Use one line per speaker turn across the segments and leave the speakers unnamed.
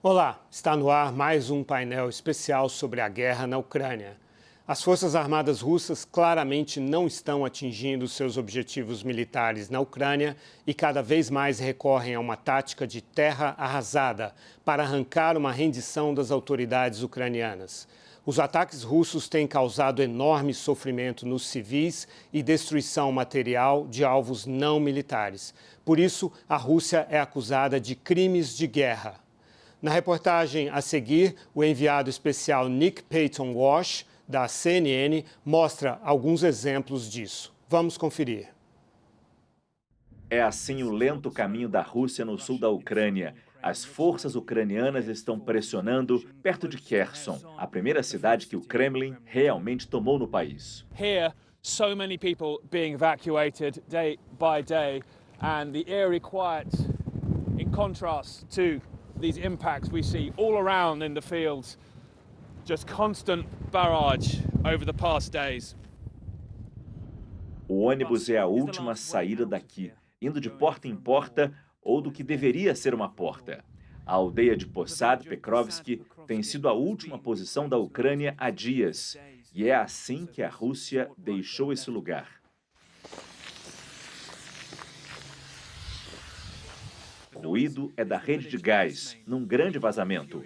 Olá, está no ar mais um painel especial sobre a guerra na Ucrânia. As forças armadas russas claramente não estão atingindo seus objetivos militares na Ucrânia e cada vez mais recorrem a uma tática de terra arrasada para arrancar uma rendição das autoridades ucranianas. Os ataques russos têm causado enorme sofrimento nos civis e destruição material de alvos não militares. Por isso, a Rússia é acusada de crimes de guerra. Na reportagem a seguir, o enviado especial Nick Payton Walsh, da CNN, mostra alguns exemplos disso. Vamos conferir.
É assim o lento caminho da Rússia no sul da Ucrânia. As forças ucranianas estão pressionando perto de Kherson, a primeira cidade que o Kremlin realmente tomou no país.
Here, so many people being evacuated day by day, and the eerie quiet in contrast to these impacts we see all around in the fields. Just constant barrage over the past days.
O ônibus é a última saída daqui, indo de porta em porta ou do que deveria ser uma porta. A aldeia de Posad Pekrovsky tem sido a última posição da Ucrânia há dias. E é assim que a Rússia deixou esse lugar. O ruído é da rede de gás, num grande vazamento.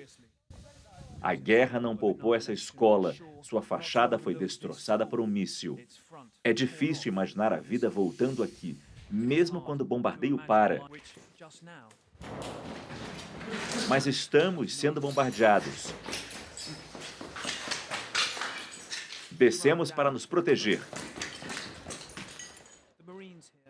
A guerra não poupou essa escola. Sua fachada foi destroçada por um míssil. É difícil imaginar a vida voltando aqui, mesmo quando o bombardeio para. Mas estamos sendo bombardeados. Descemos para nos proteger.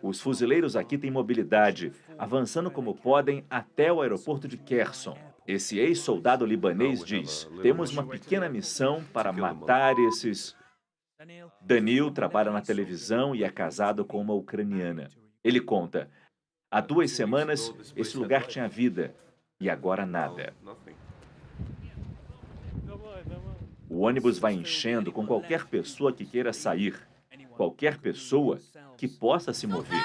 Os fuzileiros aqui têm mobilidade, avançando como podem até o aeroporto de Kherson. Esse ex-soldado libanês diz: temos uma pequena missão para matar esses... Danil trabalha na televisão e é casado com uma ucraniana. Ele conta: há 2 semanas, esse lugar tinha vida, e agora nada. O ônibus vai enchendo com qualquer pessoa que queira sair, qualquer pessoa que possa se mover.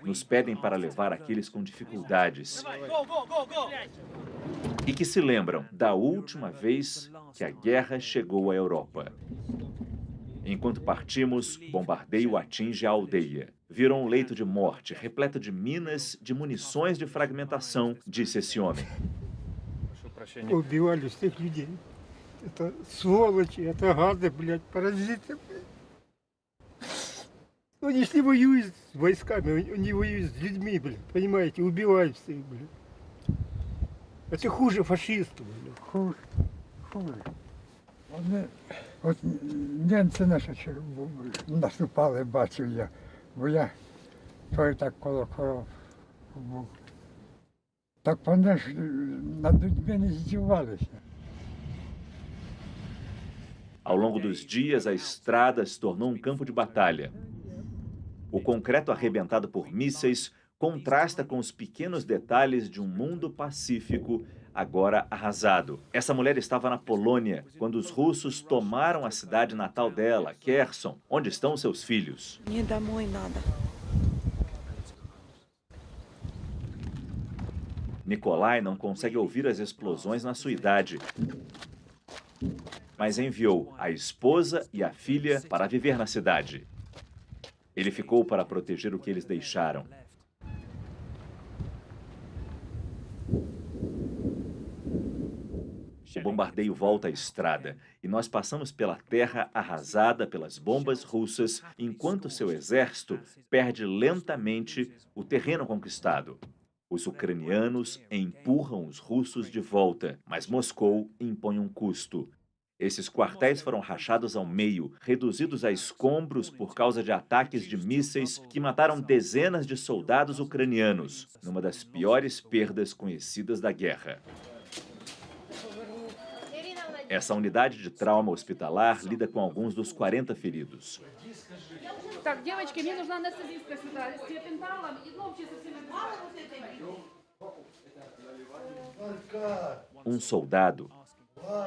Nos pedem para levar aqueles com dificuldades e que se lembram da última vez que a guerra chegou à Europa. Enquanto partimos, bombardeio atinge a aldeia. Virou um leito de morte, repleto de minas, de munições de fragmentação, disse esse homem.
Убивали всех людей. Это сволочи, это гады, блядь, паразиты. Они ж не воюют с войсками, они воюют с людьми, блядь, понимаете, убивают всех, блядь. Это хуже фашистов, блядь.
Хуже. От німці наші наступали, бачив я, бо я той так коло коров був. Так вони ж над людьми не здівалися.
Ao longo dos dias, a estrada se tornou um campo de batalha. O concreto arrebentado por mísseis contrasta com os pequenos detalhes de um mundo pacífico agora arrasado. Essa mulher estava na Polônia quando os russos tomaram a cidade natal dela, Kherson, onde estão seus filhos. Nikolai não consegue ouvir as explosões na sua idade, mas enviou a esposa e a filha para viver na cidade. Ele ficou para proteger o que eles deixaram. O bombardeio volta à estrada e nós passamos pela terra arrasada pelas bombas russas, enquanto seu exército perde lentamente o terreno conquistado. Os ucranianos empurram os russos de volta, mas Moscou impõe um custo. Esses quartéis foram rachados ao meio, reduzidos a escombros por causa de ataques de mísseis que mataram dezenas de soldados ucranianos, numa das piores perdas conhecidas da guerra. Essa unidade de trauma hospitalar lida com alguns dos 40 feridos. Um soldado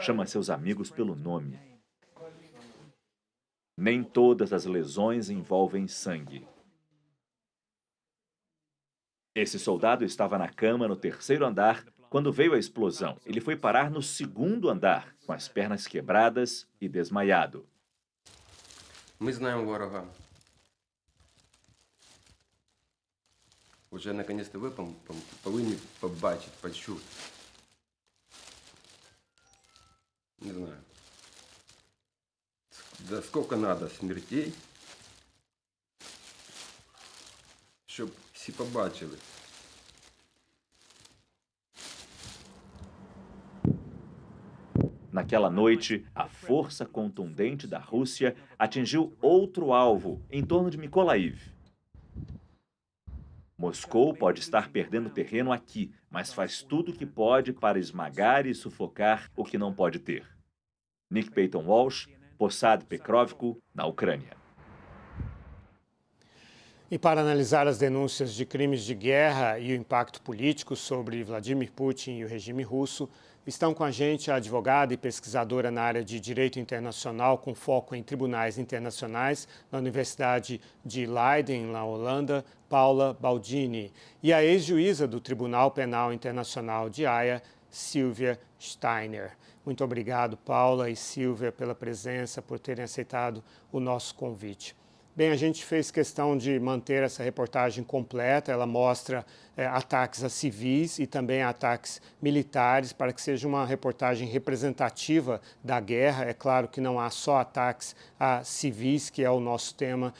chama seus amigos pelo nome. Nem todas as lesões envolvem sangue. Esse soldado estava na cama no terceiro andar quando veio a explosão. Ele foi parar no segundo andar, com as pernas quebradas e desmaiado.
Ми знаємо ворога. Уже наконец-то ви повинні побачити, почути. Не знаю. Да сколько надо смертей, щоб всі побачили.
Naquela noite, a força contundente da Rússia atingiu outro alvo, em torno de Mykolaiv. Moscou pode estar perdendo terreno aqui, mas faz tudo o que pode para esmagar e sufocar o que não pode ter. Nick Peyton Walsh, Posad Pekrovko, na Ucrânia.
E para analisar as denúncias de crimes de guerra e o impacto político sobre Vladimir Putin e o regime russo, estão com a gente a advogada e pesquisadora na área de Direito Internacional com foco em tribunais internacionais na Universidade de Leiden, na Holanda, Paula Baldini, e a ex-juíza do Tribunal Penal Internacional de Haia, Silvia Steiner. Muito obrigado, Paula e Silvia, pela presença, por terem aceitado o nosso convite. Bem, a gente fez questão de manter essa reportagem completa. Ela mostra ataques a civis e também ataques militares para que seja uma reportagem representativa da guerra. É claro que não há só ataques a civis, que é o nosso tema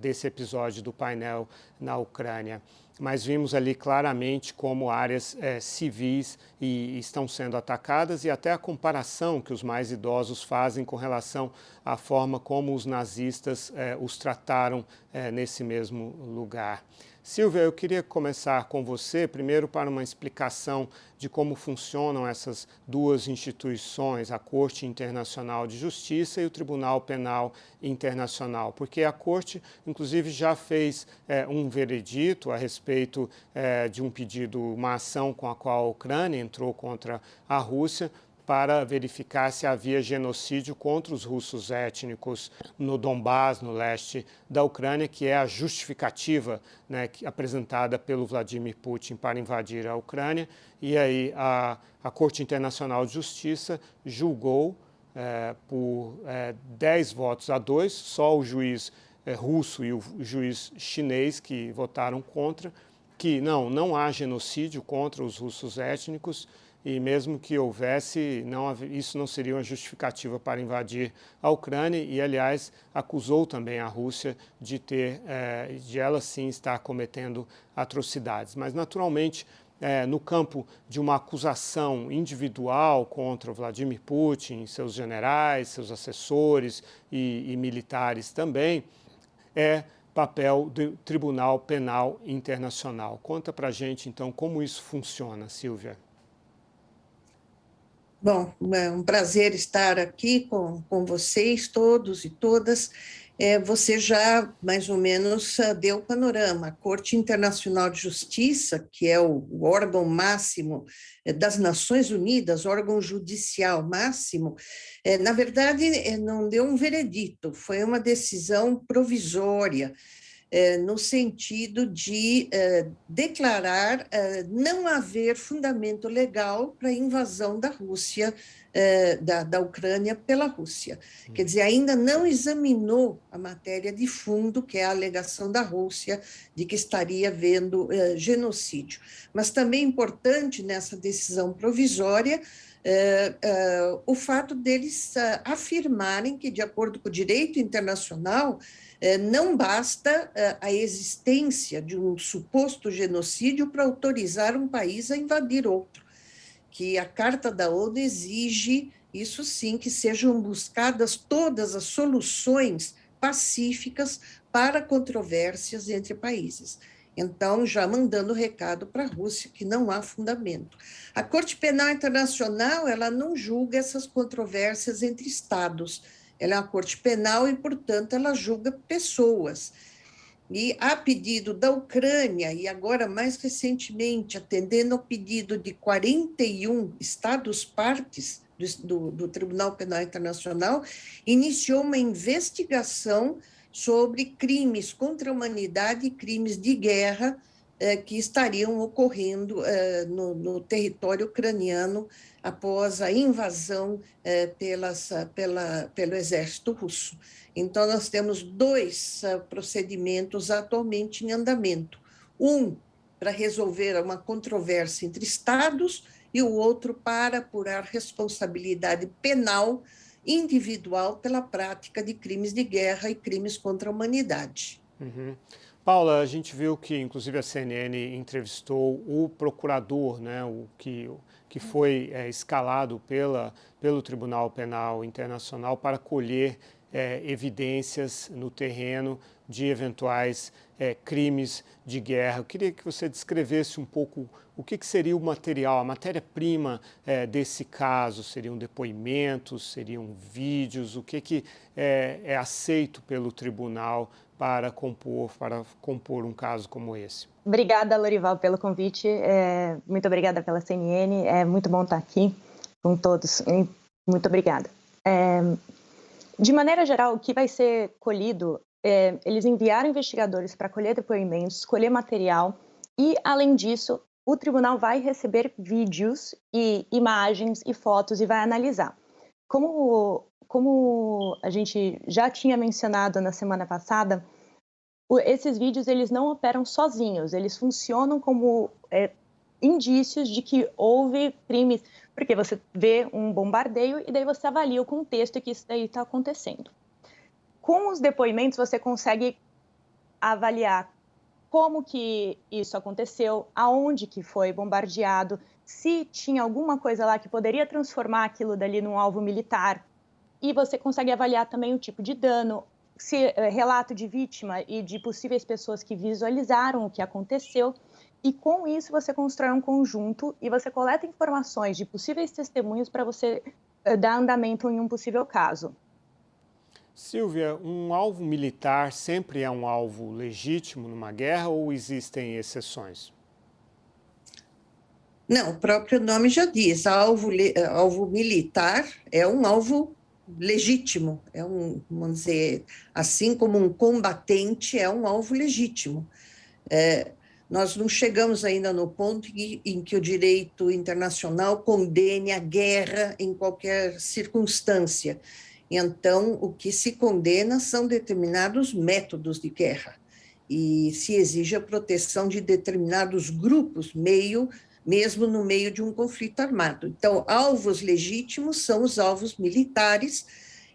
desse episódio do painel na Ucrânia. Mas vimos ali claramente como áreas civis estão sendo atacadas e até a comparação que os mais idosos fazem com relação à forma como os nazistas os trataram nesse mesmo lugar. Silvia, eu queria começar com você, primeiro para uma explicação de como funcionam essas duas instituições, a Corte Internacional de Justiça e o Tribunal Penal Internacional, porque a Corte, inclusive, já fez um veredito a respeito de um pedido, uma ação com a qual a Ucrânia entrou contra a Rússia, para verificar se havia genocídio contra os russos étnicos no Donbás, no leste da Ucrânia, que é a justificativa, né, apresentada pelo Vladimir Putin para invadir a Ucrânia. E aí a Corte Internacional de Justiça julgou por 10 votos a 2, só o juiz russo e o juiz chinês que votaram contra, que não há genocídio contra os russos étnicos, e mesmo que houvesse, isso não seria uma justificativa para invadir a Ucrânia e, aliás, acusou também a Rússia de ela sim estar cometendo atrocidades. Mas, naturalmente, no campo de uma acusação individual contra o Vladimir Putin, seus generais, seus assessores e militares também, papel do Tribunal Penal Internacional. Conta pra gente, então, como isso funciona, Silvia.
Bom, é um prazer estar aqui com vocês, todos e todas. Você já, mais ou menos, deu o panorama. A Corte Internacional de Justiça, que é o órgão máximo das Nações Unidas, órgão judicial máximo, na verdade, não deu um veredito, foi uma decisão provisória, no sentido de declarar não haver fundamento legal para a invasão da Rússia, da Ucrânia pela Rússia. Quer dizer, ainda não examinou a matéria de fundo, que é a alegação da Rússia de que estaria havendo genocídio. Mas também é importante nessa decisão provisória o fato deles afirmarem que, de acordo com o direito internacional, não basta a existência de um suposto genocídio para autorizar um país a invadir outro, que a Carta da ONU exige, isso sim, que sejam buscadas todas as soluções pacíficas para controvérsias entre países. Então, já mandando recado para a Rússia que não há fundamento. A Corte Penal Internacional, ela não julga essas controvérsias entre estados. Ela é uma corte penal e, portanto, ela julga pessoas. E a pedido da Ucrânia, e agora mais recentemente, atendendo ao pedido de 41 estados-partes do Tribunal Penal Internacional, iniciou uma investigação sobre crimes contra a humanidade e crimes de guerra que estariam ocorrendo no território ucraniano após a invasão pelo exército russo. Então, nós temos dois procedimentos atualmente em andamento. Um para resolver uma controvérsia entre estados e o outro para apurar responsabilidade penal individual pela prática de crimes de guerra e crimes contra a humanidade.
Uhum. Paula, a gente viu que, inclusive, a CNN entrevistou o procurador, né, que foi escalado pelo Tribunal Penal Internacional para colher evidências no terreno de eventuais crimes de guerra. Eu queria que você descrevesse um pouco o que seria o material, a matéria-prima desse caso. Seriam depoimentos, seriam vídeos, o que é aceito pelo tribunal para compor um caso como esse?
Obrigada, Lorival, pelo convite. Muito obrigada pela CNN. É muito bom estar aqui com todos. Muito obrigada. De maneira geral, o que vai ser colhido, eles enviaram investigadores para colher depoimentos, colher material e, além disso, o tribunal vai receber vídeos e imagens e fotos e vai analisar. Como a gente já tinha mencionado na semana passada, esses vídeos eles não operam sozinhos, eles funcionam como indícios de que houve crimes, porque você vê um bombardeio e daí você avalia o contexto que isso daí está acontecendo. Com os depoimentos você consegue avaliar como que isso aconteceu, aonde que foi bombardeado, se tinha alguma coisa lá que poderia transformar aquilo dali num alvo militar, e você consegue avaliar também o tipo de dano, se relato de vítima e de possíveis pessoas que visualizaram o que aconteceu, e com isso você constrói um conjunto e você coleta informações de possíveis testemunhos para você dar andamento em um possível caso.
Silvia, um alvo militar sempre é um alvo legítimo numa guerra ou existem exceções?
Não, o próprio nome já diz, alvo militar é um alvo legítimo, vamos dizer, assim como um combatente é um alvo legítimo. Nós não chegamos ainda no ponto em que o direito internacional condene a guerra em qualquer circunstância. Então, o que se condena são determinados métodos de guerra e se exige a proteção de determinados grupos, mesmo no meio de um conflito armado. Então, alvos legítimos são os alvos militares,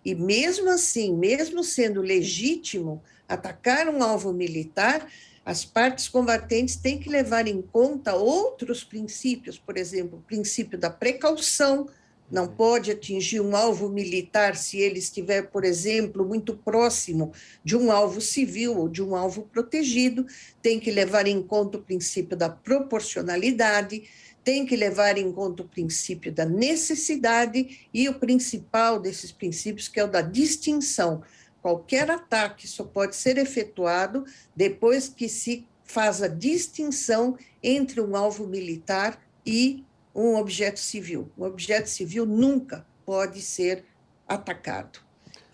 e mesmo assim, mesmo sendo legítimo atacar um alvo militar, as partes combatentes têm que levar em conta outros princípios, por exemplo, o princípio da precaução. Não pode atingir um alvo militar se ele estiver, por exemplo, muito próximo de um alvo civil ou de um alvo protegido. Tem que levar em conta o princípio da proporcionalidade, tem que levar em conta o princípio da necessidade e o principal desses princípios, que é o da distinção. Qualquer ataque só pode ser efetuado depois que se faz a distinção entre um alvo militar e um objeto civil. Um objeto civil nunca pode ser atacado.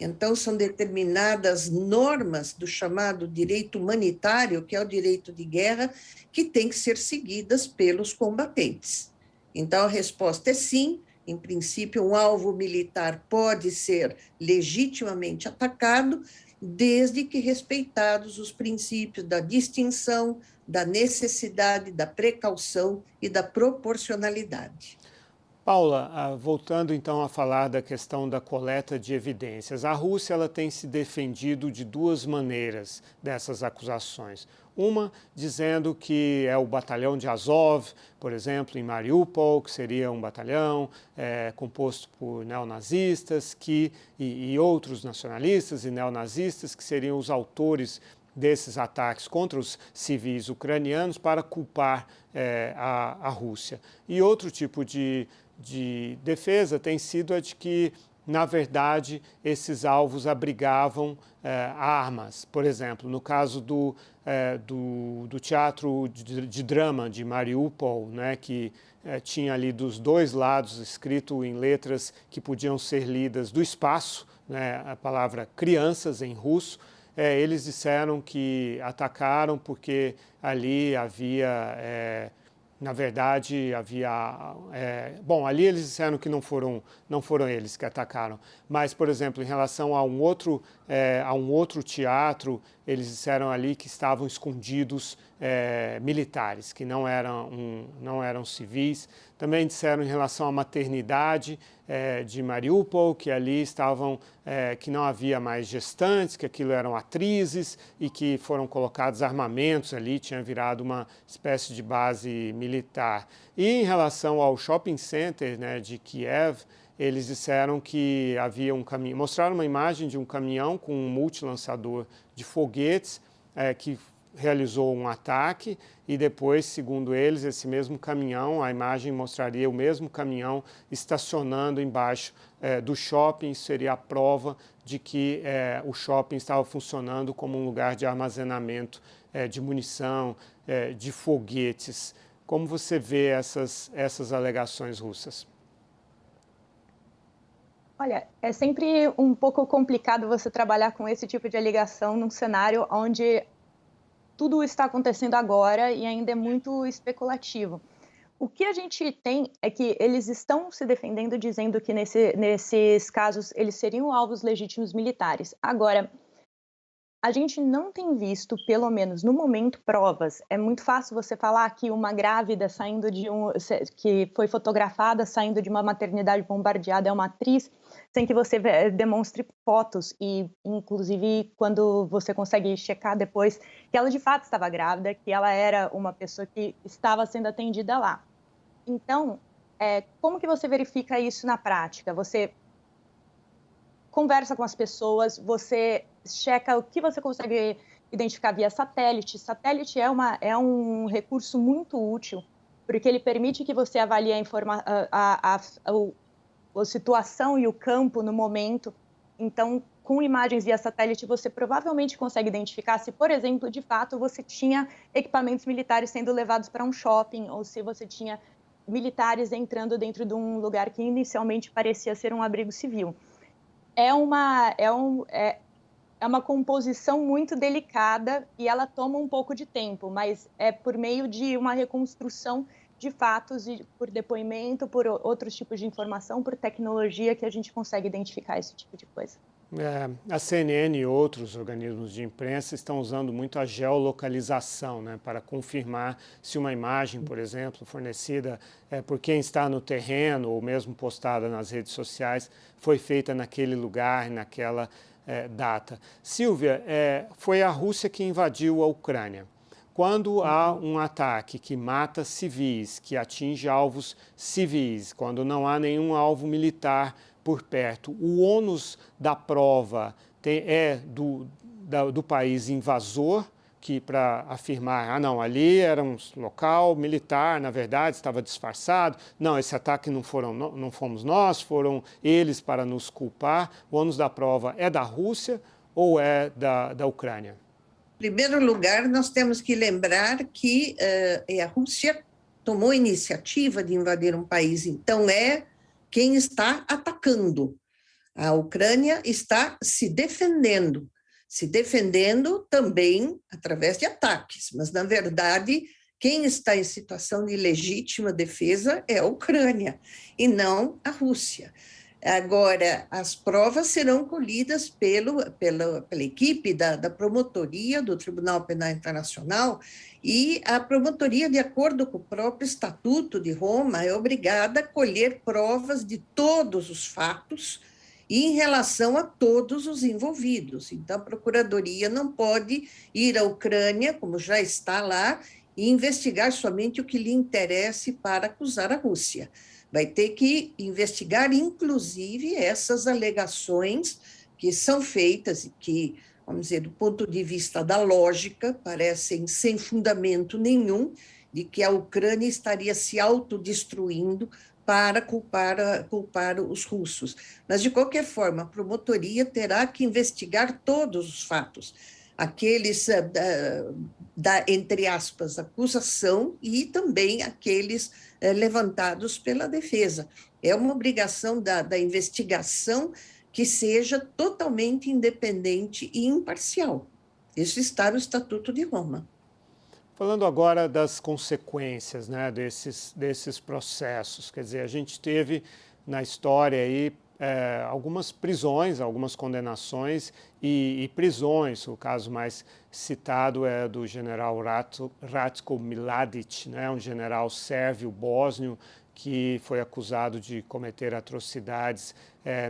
Então, são determinadas normas do chamado direito humanitário, que é o direito de guerra, que tem que ser seguidas pelos combatentes. Então, a resposta é sim. Em princípio, um alvo militar pode ser legitimamente atacado, desde que respeitados os princípios da distinção, da necessidade, da precaução e da proporcionalidade.
Paula, voltando então a falar da questão da coleta de evidências, a Rússia ela tem se defendido de duas maneiras dessas acusações. Uma dizendo que é o batalhão de Azov, por exemplo, em Mariupol, que seria um batalhão composto por neonazistas e outros nacionalistas e neonazistas que seriam os autores desses ataques contra os civis ucranianos para culpar a Rússia. E outro tipo de defesa tem sido a de que, na verdade, esses alvos abrigavam armas. Por exemplo, no caso do teatro de drama de Mariupol, né, que tinha ali dos dois lados escrito em letras que podiam ser lidas do espaço, né, a palavra crianças em russo, eles disseram que atacaram porque ali havia... Na verdade, havia... bom, ali eles disseram que não foram eles que atacaram. Mas, por exemplo, em relação a um outro teatro, eles disseram ali que estavam escondidos militares, que não eram civis. Também disseram em relação à maternidade de Mariupol, que ali estavam, que não havia mais gestantes, que aquilo eram atrizes e que foram colocados armamentos ali, tinha virado uma espécie de base militar. E em relação ao shopping center, né, de Kiev, eles disseram que havia um caminhão, mostraram uma imagem de um caminhão com um multilançador de foguetes que realizou um ataque e depois, segundo eles, esse mesmo caminhão, a imagem mostraria o mesmo caminhão estacionando embaixo do shopping. Isso seria a prova de que o shopping estava funcionando como um lugar de armazenamento de munição, de foguetes. Como você vê essas alegações russas?
Olha, é sempre um pouco complicado você trabalhar com esse tipo de alegação num cenário onde tudo está acontecendo agora e ainda é muito especulativo. O que a gente tem é que eles estão se defendendo, dizendo que nesses casos eles seriam alvos legítimos militares. Agora, a gente não tem visto, pelo menos no momento, provas. É muito fácil você falar que uma grávida que foi fotografada saindo de uma maternidade bombardeada é uma atriz, sem que você demonstre fotos e, inclusive, quando você consegue checar depois que ela de fato estava grávida, que ela era uma pessoa que estava sendo atendida lá. Então, como que você verifica isso na prática? Você conversa com as pessoas, você checa o que você consegue identificar via satélite. Satélite é um recurso muito útil, porque ele permite que você avalie a situação e o campo no momento. Então, com imagens via satélite, você provavelmente consegue identificar se, por exemplo, de fato, você tinha equipamentos militares sendo levados para um shopping, ou se você tinha militares entrando dentro de um lugar que inicialmente parecia ser um abrigo civil. É uma composição muito delicada e ela toma um pouco de tempo, mas é por meio de uma reconstrução de fatos e por depoimento, por outros tipos de informação, por tecnologia que a gente consegue identificar esse tipo de coisa.
A CNN e outros organismos de imprensa estão usando muito a geolocalização, né, para confirmar se uma imagem, por exemplo, fornecida por quem está no terreno ou mesmo postada nas redes sociais, foi feita naquele lugar, naquela data. Silvia, foi a Rússia que invadiu a Ucrânia. Quando há um ataque que mata civis, que atinge alvos civis, quando não há nenhum alvo militar por perto, o ônus da prova é do país invasor, que para afirmar, não, ali era um local militar, na verdade estava disfarçado, não, esse ataque não fomos nós, foram eles para nos culpar. O ônus da prova é da Rússia ou é da Ucrânia?
Em primeiro lugar, nós temos que lembrar que a Rússia tomou a iniciativa de invadir um país, então quem está atacando. A Ucrânia está se defendendo também através de ataques, mas, na verdade, quem está em situação de legítima defesa é a Ucrânia, e não a Rússia. Agora, as provas serão colhidas pela equipe da promotoria do Tribunal Penal Internacional, e a promotoria, de acordo com o próprio Estatuto de Roma, é obrigada a colher provas de todos os fatos e em relação a todos os envolvidos. Então, a Procuradoria não pode ir à Ucrânia, como já está lá, e investigar somente o que lhe interesse para acusar a Rússia. Vai ter que investigar, inclusive, essas alegações que são feitas e que, vamos dizer, do ponto de vista da lógica, parecem sem fundamento nenhum, de que a Ucrânia estaria se autodestruindo para culpar os russos. Mas, de qualquer forma, a promotoria terá que investigar todos os fatos, aqueles entre aspas, acusação e também aqueles levantados pela defesa. É uma obrigação da investigação que seja totalmente independente e imparcial. Isso está no Estatuto de Roma.
Falando agora das consequências, né, desses processos, quer dizer, a gente teve na história aí algumas prisões, algumas condenações e prisões. O caso mais citado é do general Ratko Mladic, né, um general sérvio-bósnio que foi acusado de cometer atrocidades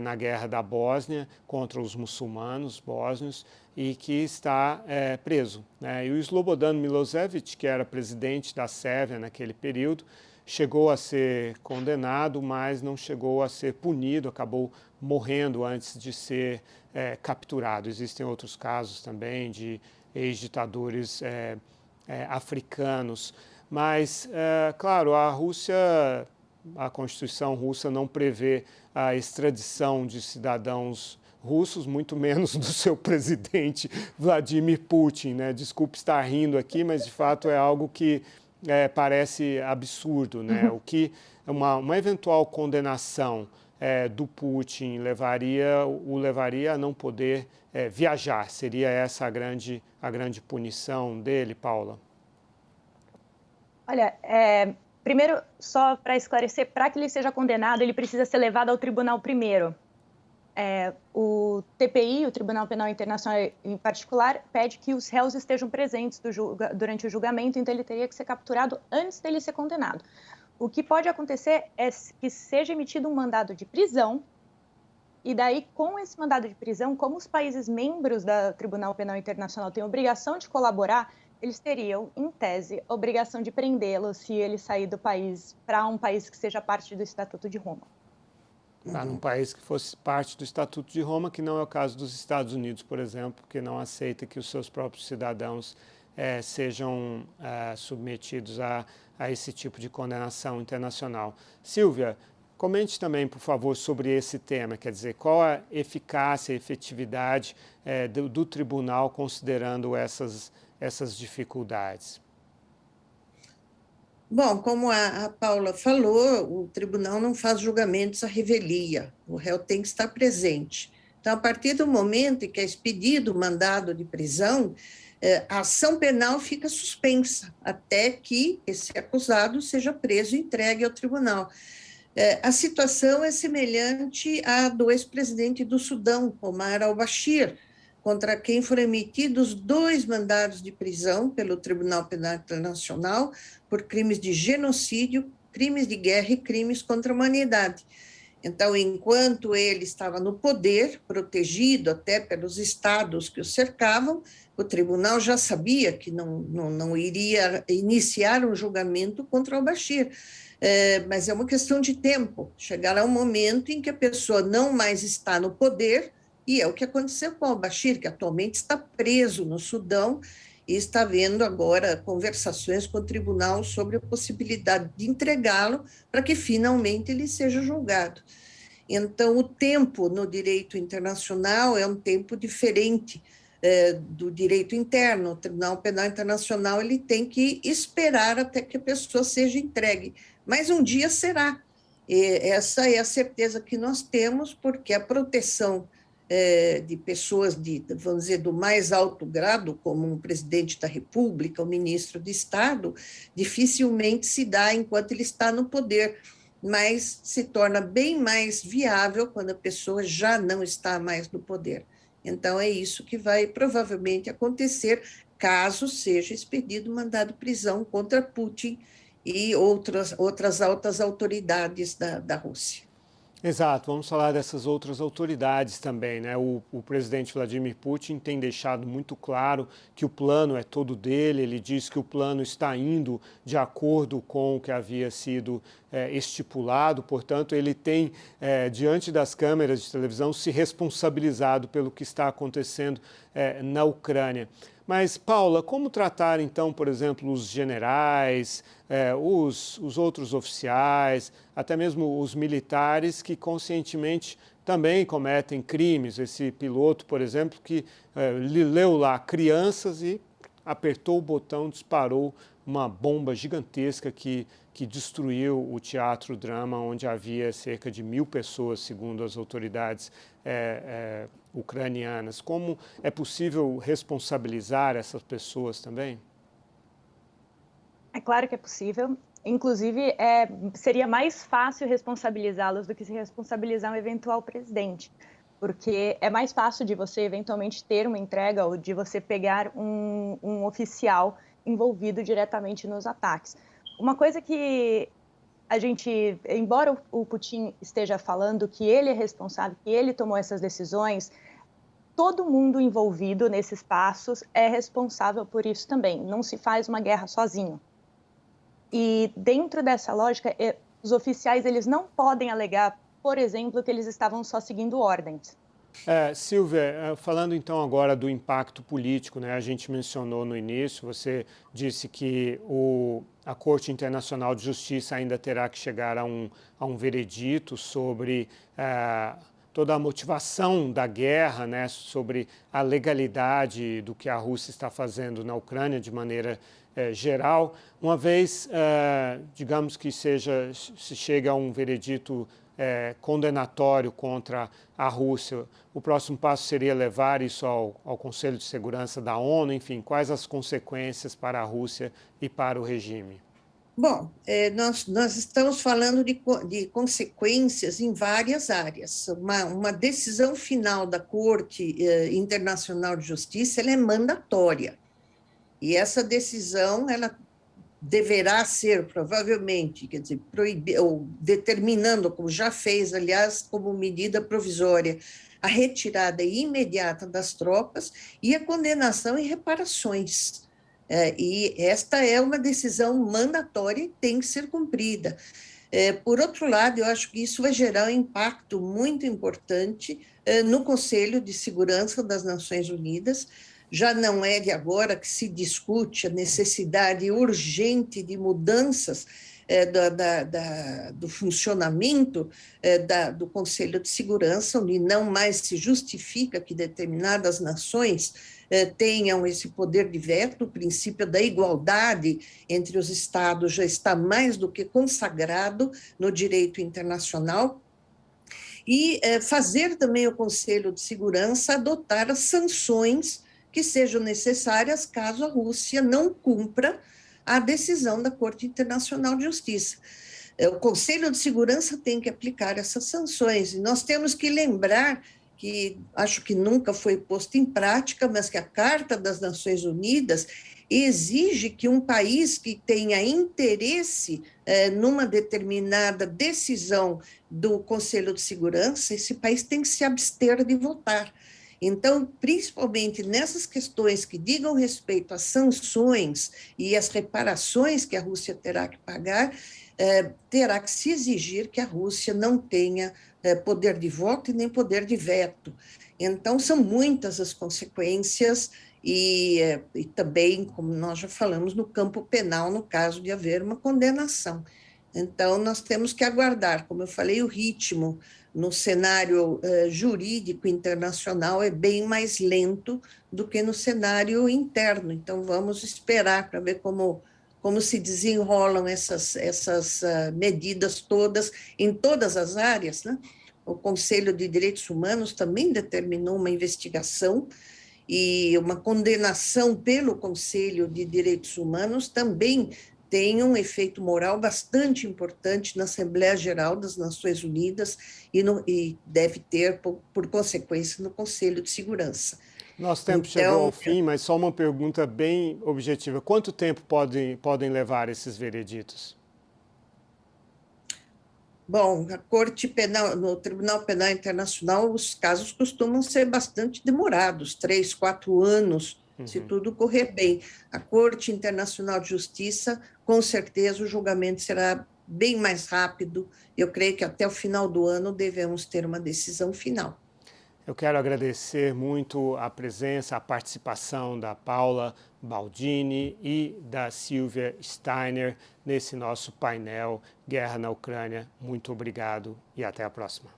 na Guerra da Bósnia contra os muçulmanos bósnios e que está preso, né? E o Slobodan Milošević, que era presidente da Sérvia naquele período, chegou a ser condenado, mas não chegou a ser punido, acabou morrendo antes de ser capturado. Existem outros casos também de ex-ditadores africanos. Mas, claro, a Constituição russa não prevê a extradição de cidadãos russos, muito menos do seu presidente Vladimir Putin, né? Desculpe estar rindo aqui, mas de fato é algo que parece absurdo, né? O que uma eventual condenação do Putin o levaria a não poder viajar. Seria essa a grande punição dele, Paula?
Olha, primeiro, só para esclarecer, para que ele seja condenado, ele precisa ser levado ao tribunal primeiro. O TPI, o Tribunal Penal Internacional em particular, pede que os réus estejam presentes durante o julgamento, então ele teria que ser capturado antes dele ser condenado. O que pode acontecer é que seja emitido um mandado de prisão, e daí, com esse mandado de prisão, como os países membros do Tribunal Penal Internacional têm obrigação de colaborar, eles teriam, em tese, obrigação de prendê-lo se ele sair do país para um país que seja parte do Estatuto de Roma.
Num país que fosse parte do Estatuto de Roma, que não é o caso dos Estados Unidos, por exemplo, que não aceita que os seus próprios cidadãos sejam submetidos a esse tipo de condenação internacional. Silvia, comente também, por favor, sobre esse tema, quer dizer, qual a eficácia e efetividade do tribunal considerando essas dificuldades?
Bom, como a Paula falou, o tribunal não faz julgamentos à revelia, o réu tem que estar presente. Então, a partir do momento em que é expedido o mandado de prisão, a ação penal fica suspensa, até que esse acusado seja preso e entregue ao tribunal. A situação é semelhante à do ex-presidente do Sudão, Omar al-Bashir, contra quem foram emitidos 2 mandados de prisão pelo Tribunal Penal Internacional por crimes de genocídio, crimes de guerra e crimes contra a humanidade. Então, enquanto ele estava no poder, protegido até pelos estados que o cercavam, o tribunal já sabia que não iria iniciar um julgamento contra al-Bashir. Mas é uma questão de tempo. Chegará um momento em que a pessoa não mais está no poder, e é o que aconteceu com al-Bashir, que atualmente está preso no Sudão e está havendo agora conversações com o tribunal sobre a possibilidade de entregá-lo para que finalmente ele seja julgado. Então, o tempo no direito internacional é um tempo diferente do direito interno. O Tribunal Penal Internacional ele tem que esperar até que a pessoa seja entregue, mas um dia será. E essa é a certeza que nós temos, porque a proteção de pessoas vamos dizer, do mais alto grado, como um presidente da República, um ministro de Estado, dificilmente se dá enquanto ele está no poder, mas se torna bem mais viável quando a pessoa já não está mais no poder. Então, é isso que vai provavelmente acontecer caso seja expedido mandado de prisão contra Putin e outras altas autoridades da Rússia.
Exato, vamos falar dessas outras autoridades também, né? O presidente Vladimir Putin tem deixado muito claro que o plano é todo dele, ele diz que o plano está indo de acordo com o que havia sido estipulado, portanto, ele tem, diante das câmeras de televisão, se responsabilizado pelo que está acontecendo na Ucrânia. Mas, Paula, como tratar, então, por exemplo, os generais, os outros oficiais, até mesmo os militares que conscientemente também cometem crimes? Esse piloto, por exemplo, que leu lá crianças e apertou o botão, disparou uma bomba gigantesca que destruiu o Teatro Drama, onde havia cerca de 1.000 pessoas, segundo as autoridades ucranianas. Como é possível responsabilizar essas pessoas também?
É claro que é possível. Inclusive, seria mais fácil responsabilizá-los do que se responsabilizar um eventual presidente, porque é mais fácil de você eventualmente ter uma entrega ou de você pegar um oficial envolvido diretamente nos ataques. Uma coisa que a gente, embora o Putin esteja falando que ele é responsável, que ele tomou essas decisões, todo mundo envolvido nesses passos é responsável por isso também. Não se faz uma guerra sozinho. E dentro dessa lógica, os oficiais eles não podem alegar, por exemplo, que eles estavam só seguindo ordens.
Silvia, falando então agora do impacto político, né? A gente mencionou no início, você disse que a Corte Internacional de Justiça ainda terá que chegar a um veredito sobre toda a motivação da guerra, né? Sobre a legalidade do que a Rússia está fazendo na Ucrânia de maneira geral. Uma vez, digamos que se chega a um veredito condenatório contra a Rússia, o próximo passo seria levar isso ao Conselho de Segurança da ONU, enfim, quais as consequências para a Rússia e para o regime?
Bom, nós estamos falando de consequências em várias áreas. Uma decisão final da Corte Internacional de Justiça ela é mandatória. E essa decisão, ela deverá ser, provavelmente, quer dizer, ou determinando, como já fez, aliás, como medida provisória, a retirada imediata das tropas e a condenação e reparações. E esta é uma decisão mandatória e tem que ser cumprida. Por outro lado, eu acho que isso vai gerar um impacto muito importante no Conselho de Segurança das Nações Unidas. Já não é de agora que se discute a necessidade urgente de mudanças do funcionamento do Conselho de Segurança, onde não mais se justifica que determinadas nações tenham esse poder de veto. O princípio da igualdade entre os Estados já está mais do que consagrado no direito internacional. E fazer também o Conselho de Segurança adotar as sanções que sejam necessárias caso a Rússia não cumpra a decisão da Corte Internacional de Justiça. O Conselho de Segurança tem que aplicar essas sanções, e nós temos que lembrar que, acho que nunca foi posto em prática, mas que a Carta das Nações Unidas exige que um país que tenha interesse numa determinada decisão do Conselho de Segurança, esse país tem que se abster de votar. Então, principalmente nessas questões que digam respeito às sanções e às reparações que a Rússia terá que pagar, terá que se exigir que a Rússia não tenha poder de voto e nem poder de veto. Então, são muitas as consequências e também, como nós já falamos, no campo penal, no caso de haver uma condenação. Então, nós temos que aguardar, como eu falei, o ritmo no cenário jurídico internacional é bem mais lento do que no cenário interno. Então, vamos esperar para ver como se desenrolam essas medidas todas, em todas as áreas, né? O Conselho de Direitos Humanos também determinou uma investigação e uma condenação pelo Conselho de Direitos Humanos também tem um efeito moral bastante importante na Assembleia Geral das Nações Unidas e deve ter, por consequência, no Conselho de Segurança.
Nosso tempo chegou ao fim, mas só uma pergunta bem objetiva. Quanto tempo podem levar esses vereditos?
Bom, a Corte Penal, no Tribunal Penal Internacional, os casos costumam ser bastante demorados, 3, 4 anos, se tudo correr bem. A Corte Internacional de Justiça, com certeza, o julgamento será bem mais rápido. Eu creio que até o final do ano devemos ter uma decisão final.
Eu quero agradecer muito a presença, a participação da Paula Baldini e da Silvia Steiner nesse nosso painel Guerra na Ucrânia. Muito obrigado e até a próxima.